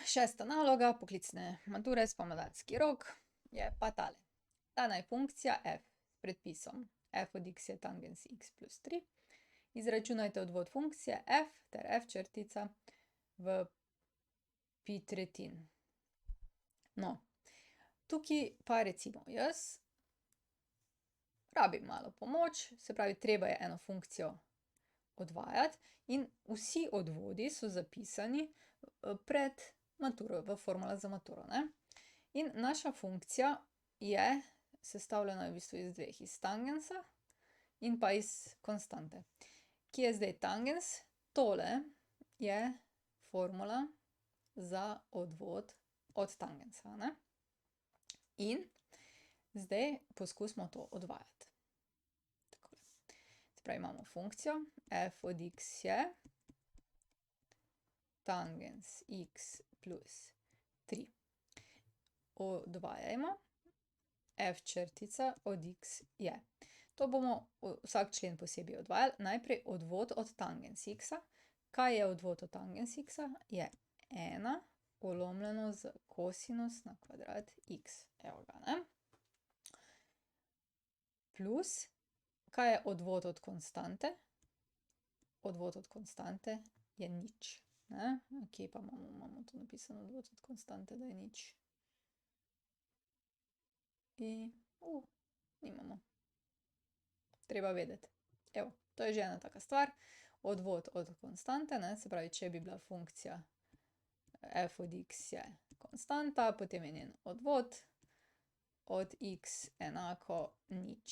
Šesta naloga poklicne mature spomladanski rok je pa tale. Dana je funkcija f s predpisom f od x je tangens x plus 3. Izračunajte odvod funkcije f ter f črtica v pi tretjin. No, tukaj pa recimo jaz rabim malo pomoč, se pravi, treba je eno funkcijo odvajati in vsi odvodi so zapisani pred maturo, v formulah za maturo, ne. In naša funkcija je sestavljena v bistvu iz dveh, iz tangensa in pa iz konstante. Kje je zdaj tangens? Tole je formula za odvod od tangensa, ne. In zdaj poskusimo to odvajati. Takole. Se pravi, imamo funkcijo f od x je tangens x plus 3. Odvajajmo f črtica od x je. To bomo vsak člen posebej odvajali. Najprej odvod od tangens x-a. Kaj je odvod od tangens x-a? Je 1 polomljeno z kosinus na kvadrat x. Evo ga, ne. Plus, kaj je odvod od konstante? Odvod od konstante je nič, ne. Kje pa imamo to napisano, odvod od konstante, da je nič? Nimamo. Treba vedeti. Evo, to je že ena taka stvar. Odvod od konstante, ne, se pravi, če bi bila funkcija f od x je konstanta, potem je njen odvod od x enako nič.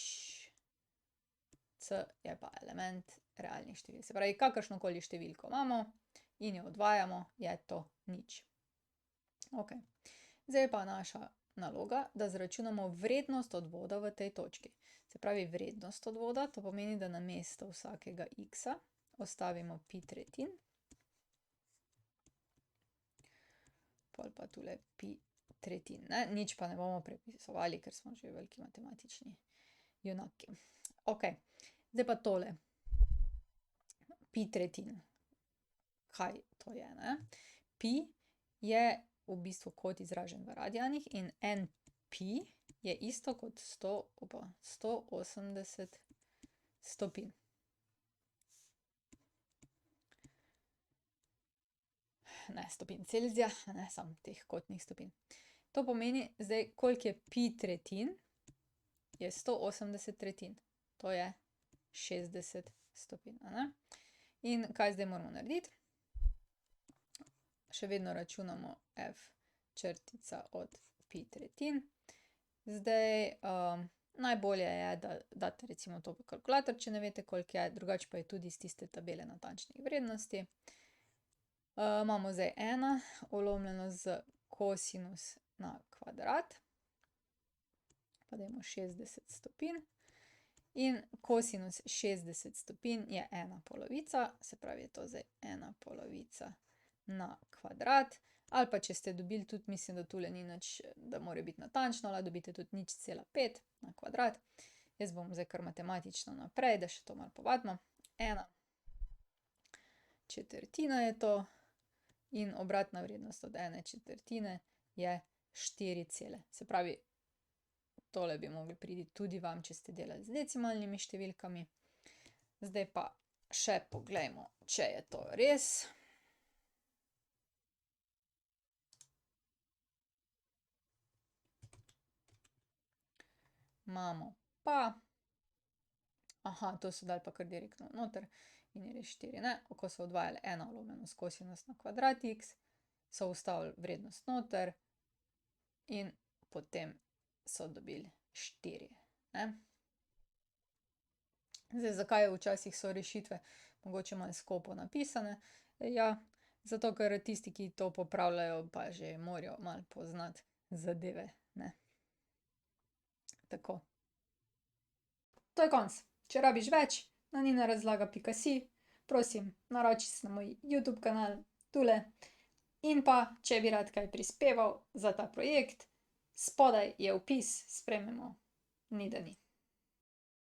C je pa element realnih števil. Se pravi, kakršnokoli številko imamo in jo odvajamo, je to nič. Okej. Zdaj pa naša naloga, da izračunamo vrednost odvoda v tej točki. Se pravi, vrednost odvoda, to pomeni, da namesto vsakega x-a ostavimo pi tretjin. Pol pa tule pi tretjin, ne. Nič pa ne bomo prepisovali, ker smo že veliki matematični junaki. Okej. Zdaj pa tole. Pi tretjin. Kaj to je, ne? Pi je v bistvu kod izražen v radijanih in en pi je isto kot 180 stopinj. Ne stopinj Celzija, ne, samo teh kotnih stopinj. To pomeni zdaj, koliko je pi tretjin, je 180 tretjin. To je 60 stopinj, a ne. In kaj zdaj moramo narediti? Še vedno računamo f črtica od pi tretjin. Zdaj, najbolje je, da daste recimo to v kalkulator, če ne veste, koliko je, drugače pa je tudi iz tiste tabele natančnih vrednosti. Imamo zdaj 1 ulomljeno z kosinus na kvadrat. Pa dajmo 60 stopinj. In kosinus 60 stopinj je 1/2, se pravi, je to zdaj 1/2 na kvadrat. Ali pa če ste dobili tudi, mislim, da tule ni nič, da mora biti natančno, lahko dobite tudi 0,5 na kvadrat. Jaz bom zdaj kar matematično naprej, da še to malo povadimo. 1/4 je to in obratna vrednost od 1/4 je 4 cele. Se pravi, tole bi mogli priti tudi vam, če ste delali z decimalnimi številkami. Zdaj pa še poglejmo, če je to res. Imamo pa, to so dali pa kar direktno noter in je res 4, ne. Ko so odvajali 1 ulomljeno s kosinus na kvadrat x, so vstavili vrednost noter in potem so dobili 4, ne. Zdaj, zakaj včasih so rešitve mogoče malo skopo napisane? Ja, zato ker tisti, ki to popravljajo, pa že morajo malo poznati zadeve, ne. Tako. To je konec. Če rabiš več, na ninarazlaga.si, prosim, naroči se na moj YouTube kanal, tule. In pa, če bi rad kaj prispeval za ta projekt, spodaj je vpis, sprejmemo, ni da ni.